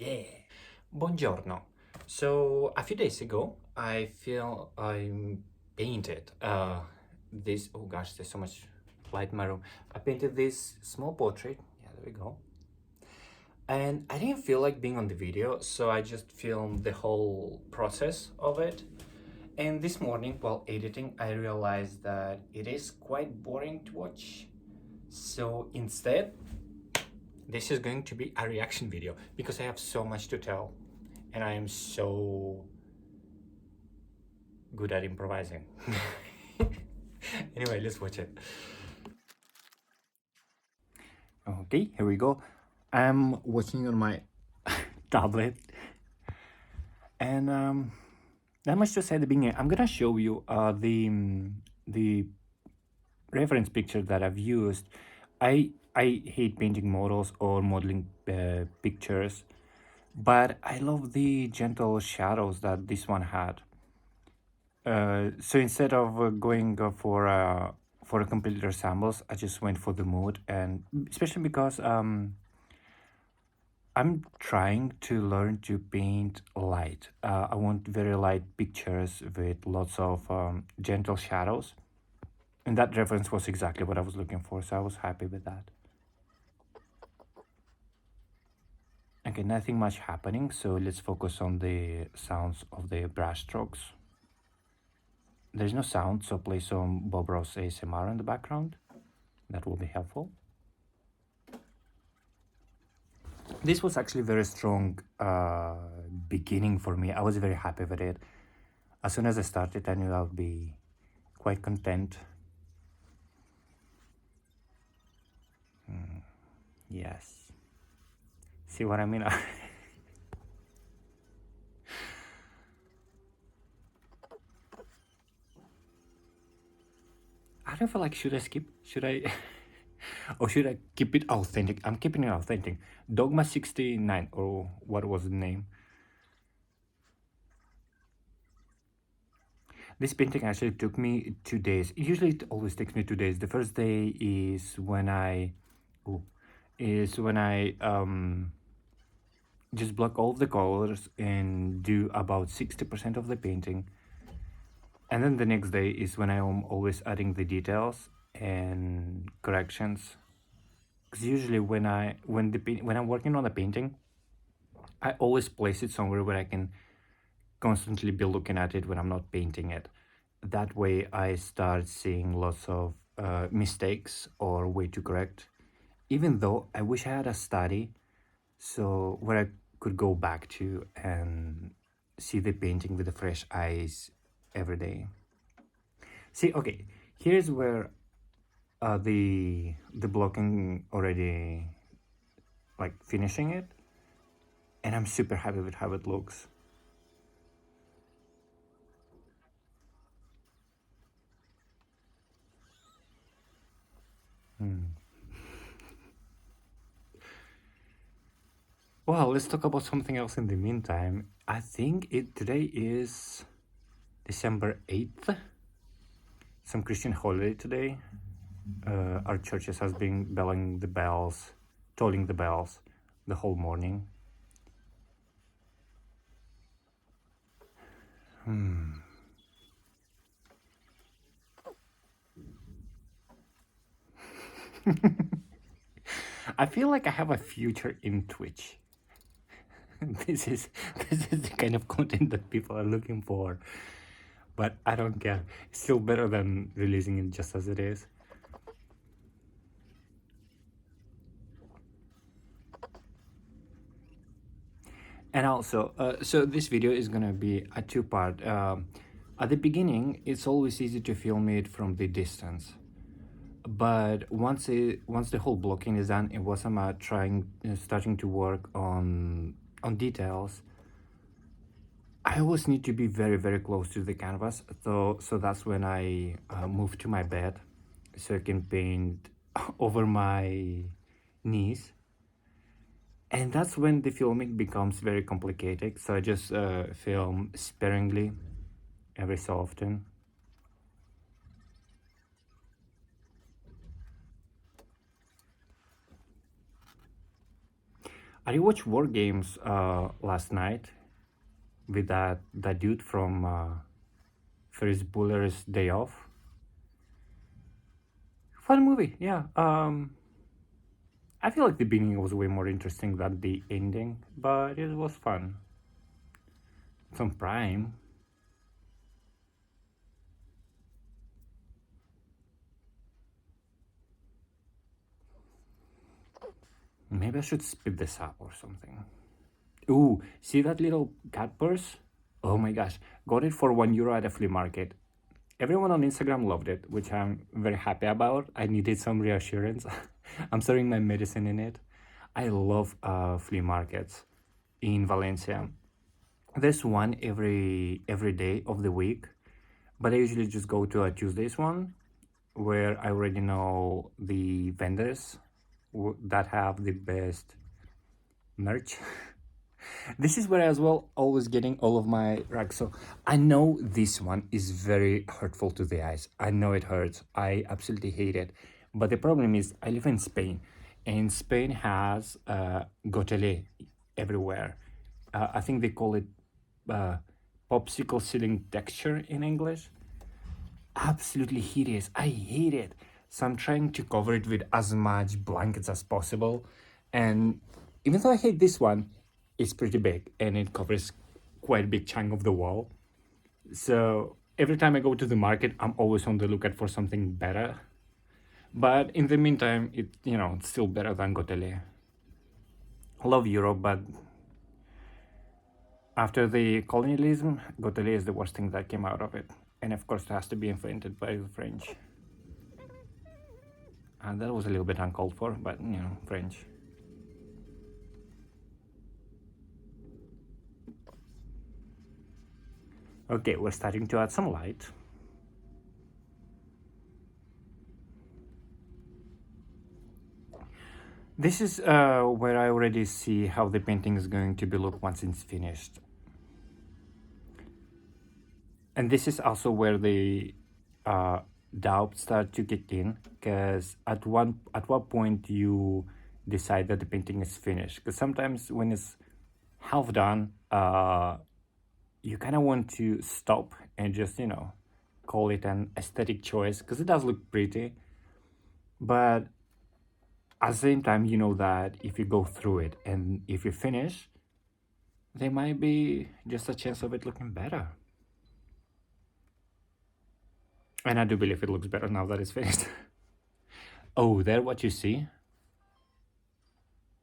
Yeah. Buongiorno. So a few days ago, I painted this. Oh gosh, there's so much light in my room. I painted this small portrait. Yeah, there we go. And I didn't feel like being on the video, so I just filmed the whole process of it. And this morning, while editing, I realized that it is quite boring to watch. So instead, this is going to be a reaction video because I have so much to tell and I am so good at improvising. Anyway, let's watch it. Okay, here we go. I'm watching on my tablet, and not much to say at the beginning. I'm gonna show you the reference picture that I've used. I hate painting models or modeling pictures, but I love the gentle shadows that this one had. So instead of going for a complete ensembles, I just went for the mood, and especially because I'm trying to learn to paint light. I want very light pictures with lots of gentle shadows, and that reference was exactly what I was looking for. So I was happy with that. Okay, nothing much happening, so let's focus on the sounds of the brush strokes. There's no sound, so play some Bob Ross ASMR in the background. That will be helpful. This was actually a very strong beginning for me. I was very happy with it. As soon as I started, I knew I would be quite content. Yes. See what I mean? I don't feel like, should I skip? Should I? Or should I keep it authentic? I'm keeping it authentic. Dogma 69, or what was the name? This painting actually took me 2 days. Usually it always takes me 2 days. The first day is when oh, I just block all of the colors and do about 60% of the painting. And then the next day is when I am always adding the details and corrections. Because usually when I'm working on the painting, I always place it somewhere where I can constantly be looking at it when I'm not painting it. That way I start seeing lots of mistakes or way to correct. Even though I wish I had a study so where I could go back to and see the painting with the fresh eyes every day. See, okay, here's where the blocking already like finishing it, and I'm super happy with how it looks. Well, let's talk about something else in the meantime. I think today is December 8th, some Christian holiday today. Our churches has been belling the bells, tolling the bells the whole morning. I feel like I have a future in Twitch. this is this is the kind of content that people are looking for. But I don't care. It's still better than releasing it just as it is. And also, so this video is gonna be a two-part. At the beginning, it's always easy to film it from the distance, but once the whole blocking is done, it was starting to work on details. I always need to be very, very close to the canvas, so that's when I move to my bed, so I can paint over my knees. And that's when the filming becomes very complicated. So I just film sparingly every so often. I watched War Games last night with that dude from Ferris Bueller's Day Off. Fun movie, yeah. I feel like the beginning was way more interesting than the ending, but it was fun. It's on Prime. Maybe I should speed this up or something. Ooh, see that little cat purse? Oh my gosh, got it for €1 at a flea market. Everyone on Instagram loved it, which I'm very happy about. I needed some reassurance. I'm storing my medicine in it. I love flea markets in Valencia. There's one every day of the week, but I usually just go to a Tuesdays one where I already know the vendors that have the best merch. This is where as well always getting all of my rags. So I know this one is very hurtful to the eyes. I know it hurts. I absolutely hate it. But the problem is I live in Spain, and Spain has gotele everywhere. I think they call it uh, popsicle ceiling texture in English. Absolutely hideous. I hate it. So I'm trying to cover it with as much blankets as possible. And even though I hate this one, it's pretty big and it covers quite a big chunk of the wall. So every time I go to the market, I'm always on the lookout for something better. But in the meantime, it's still better than Gotele. I love Europe, but after the colonialism, Gotele is the worst thing that came out of it. And of course, it has to be invented by the French. And that was a little bit uncalled for, but French. Okay, we're starting to add some light. This is where I already see how the painting is going to be look once it's finished. And this is also where the doubt start to kick in, because at what point you decide that the painting is finished. Because sometimes when it's half done, you kind of want to stop and just call it an aesthetic choice because it does look pretty, but at the same time you know that if you go through it and if you finish, there might be just a chance of it looking better. And I do believe it looks better now that it's finished. Oh, there what you see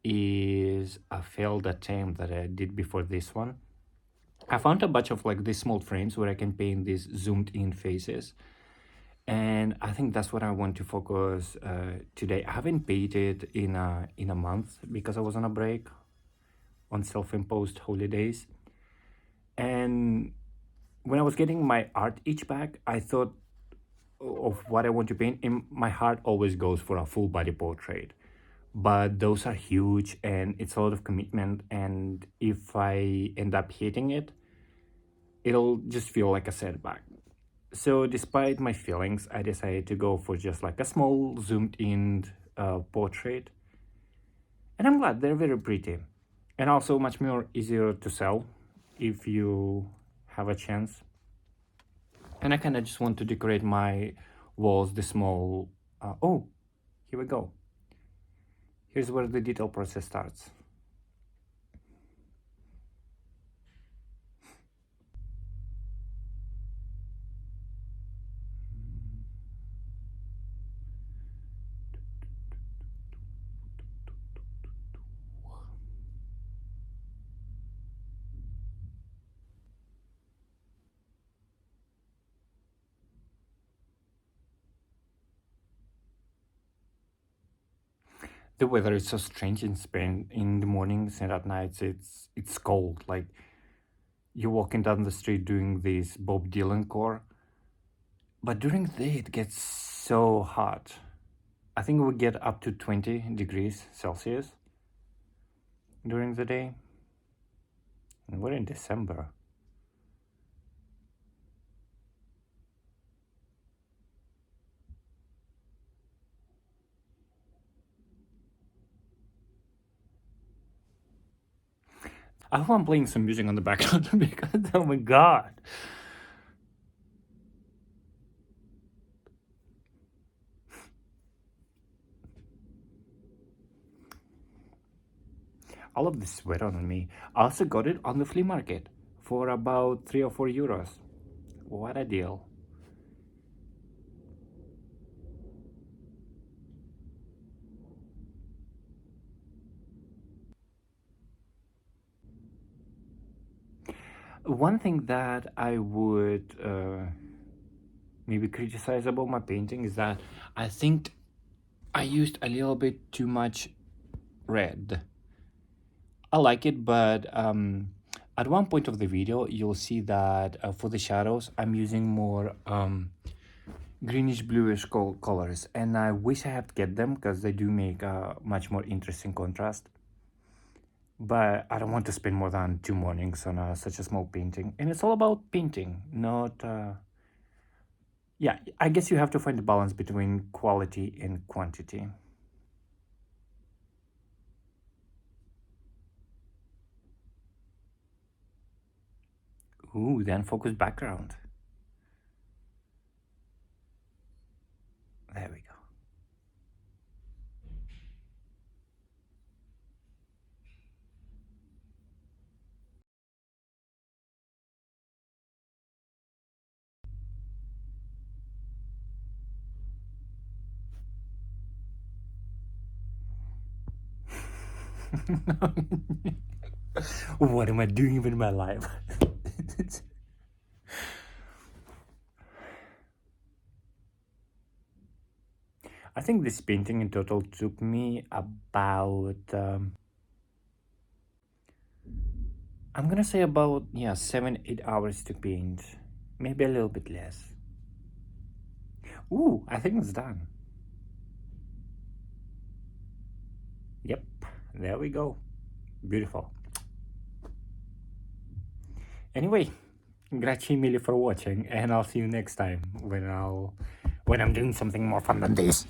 is a failed attempt that I did before this one. I found a bunch of like these small frames where I can paint these zoomed in faces. And I think that's what I want to focus today. I haven't painted in a month because I was on a break on self-imposed holidays. And when I was getting my art itch back, I thought of what I want to paint. And my heart always goes for a full body portrait. But those are huge and it's a lot of commitment. And if I end up hating it, it'll just feel like a setback. So, despite my feelings, I decided to go for just like a small zoomed in portrait. And I'm glad they're very pretty and also much more easier to sell if you have a chance. And I kind of just want to decorate my walls the small. Oh, here we go. Here's where the detail process starts. The weather is so strange in Spain. In the mornings and at nights, it's cold. Like you're walking down the street doing this Bob Dylan core, but during the day it gets so hot. I think we get up to 20 degrees Celsius during the day, and we're in December. I hope I'm playing some music on the background because, oh my god. All of this sweat on me. I also got it on the flea market for about 3 or 4 euros. What a deal. One thing that I would maybe criticize about my painting is that I think I used a little bit too much red. I like it, but at one point of the video, you'll see that for the shadows, I'm using more greenish bluish colors, and I wish I had get them because they do make a much more interesting contrast. But I don't want to spend more than 2 mornings on such a small painting, and it's all about painting, not. Yeah, I guess you have to find the balance between quality and quantity. Ooh, then focus background. There we go. What am I doing with my life? I think this painting in total took me about, I'm gonna say about, yeah, 7, 8 hours to paint. Maybe a little bit less. Ooh, I think it's done. Yep, there we go. Beautiful. Anyway, grazie mille for watching, and I'll see you next time when I'm doing something more fun than this.